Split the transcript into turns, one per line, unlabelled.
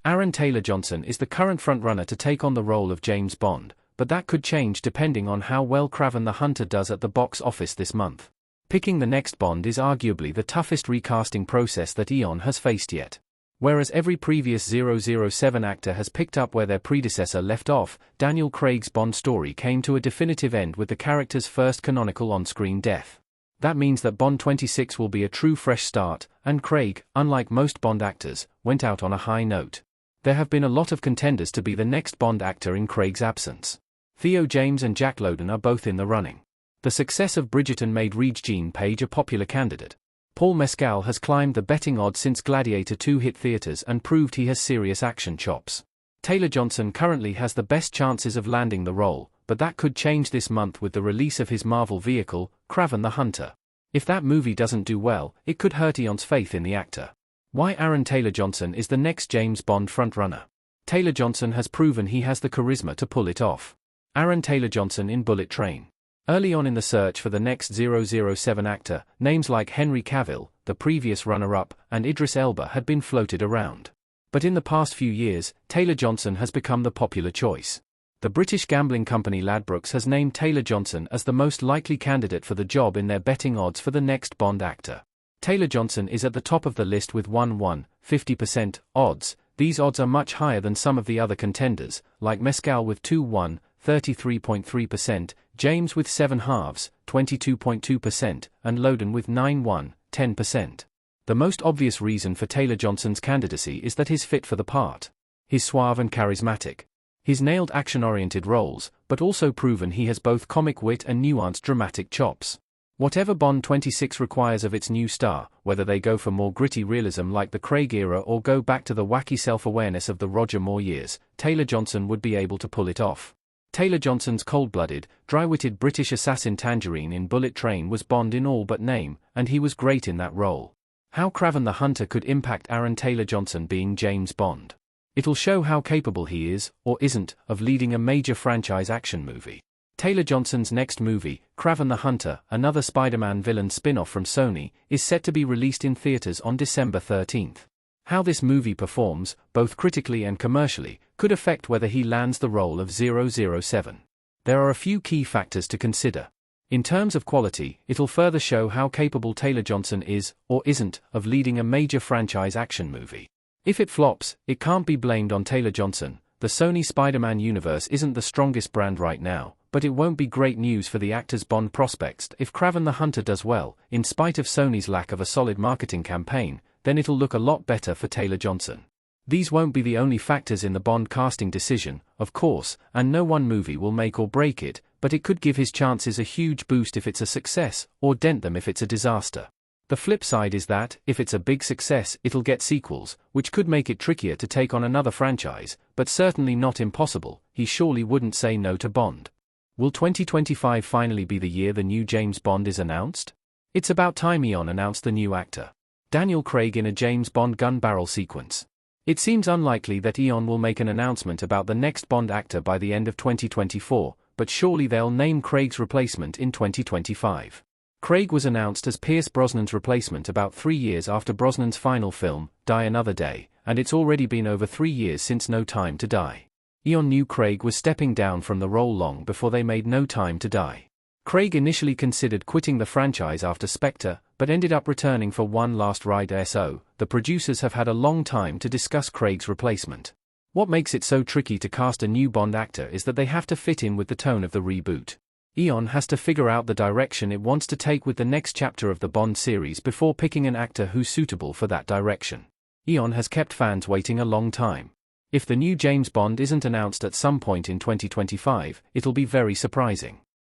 Aaron Taylor-Johnson is the current frontrunner to take on the role of James Bond, but that could change depending on how well Kraven the Hunter does at the box office this month. Picking the next Bond is arguably the toughest recasting process that Eon has faced yet. Whereas every previous 007 actor has picked up where their predecessor left off, Daniel Craig's Bond story came to a definitive end with the character's first canonical on-screen death. That means that Bond 26 will be a true fresh start, and Craig, unlike most Bond actors, went out on a high note. There have been a lot of contenders to be the next Bond actor in Craig's absence. Theo James and Jack Lowden are both in the running. The success of Bridgerton made Regine Page a popular candidate. Paul Mescal has climbed the betting odds since Gladiator 2 hit theaters and proved he has serious action chops. Taylor-Johnson currently has the best chances of landing the role, but that could change this month with the release of his Marvel vehicle, Kraven the Hunter. If that movie doesn't do well, it could hurt Eon's faith in the actor. Why Aaron Taylor-Johnson is the next James Bond frontrunner? Taylor-Johnson has proven he has the charisma to pull it off. Aaron Taylor-Johnson in Bullet Train. Early on in the search for the next 007 actor, names like Henry Cavill, the previous runner-up, and Idris Elba had been floated around. But in the past few years, Taylor-Johnson has become the popular choice. The British gambling company Ladbrokes has named Taylor-Johnson as the most likely candidate for the job in their betting odds for the next Bond actor. Taylor-Johnson is at the top of the list with 50% odds. These odds are much higher than some of the other contenders, like Mescal with 33.3%, James with 7 halves, 22.2%, and Lowden with 10%. The most obvious reason for Taylor-Johnson's candidacy is that he's fit for the part. He's suave and charismatic. He's nailed action-oriented roles, but also proven he has both comic wit and nuanced dramatic chops. Whatever Bond 26 requires of its new star, whether they go for more gritty realism like the Craig era or go back to the wacky self-awareness of the Roger Moore years, Taylor-Johnson would be able to pull it off. Taylor-Johnson's cold-blooded, dry-witted British assassin Tangerine in Bullet Train was Bond in all but name, and he was great in that role. How Kraven the Hunter could impact Aaron Taylor-Johnson being James Bond. It'll show how capable he is, or isn't, of leading a major franchise action movie. Taylor-Johnson's next movie, Kraven the Hunter, another Spider-Man villain spin-off from Sony, is set to be released in theaters on December 13th. How this movie performs, both critically and commercially, could affect whether he lands the role of 007. There are a few key factors to consider. In terms of quality, it'll further show how capable Taylor-Johnson is, or isn't, of leading a major franchise action movie. If it flops, it can't be blamed on Taylor-Johnson. The Sony Spider-Man universe isn't the strongest brand right now, but it won't be great news for the actor's Bond prospects if Kraven the Hunter does well. In spite of Sony's lack of a solid marketing campaign, then it'll look a lot better for Taylor-Johnson. These won't be the only factors in the Bond casting decision, of course, and no one movie will make or break it, but it could give his chances a huge boost if it's a success, or dent them if it's a disaster. The flip side is that, if it's a big success, it'll get sequels, which could make it trickier to take on another franchise, but certainly not impossible. He surely wouldn't say no to Bond. Will 2025 finally be the year the new James Bond is announced? It's about time Eon announced the new actor. Daniel Craig in a James Bond gun barrel sequence. It seems unlikely that Eon will make an announcement about the next Bond actor by the end of 2024, but surely they'll name Craig's replacement in 2025. Craig was announced as Pierce Brosnan's replacement about 3 years after Brosnan's final film, Die Another Day, and it's already been over 3 years since No Time to Die. Eon knew Craig was stepping down from the role long before they made No Time to Die. Craig initially considered quitting the franchise after Spectre, but ended up returning for One Last Ride. So, the producers have had a long time to discuss Craig's replacement. What makes it so tricky to cast a new Bond actor is that they have to fit in with the tone of the reboot. Eon has to figure out the direction it wants to take with the next chapter of the Bond series before picking an actor who's suitable for that direction. Eon has kept fans waiting a long time. If the new James Bond isn't announced at some point in 2025, it'll be very surprising.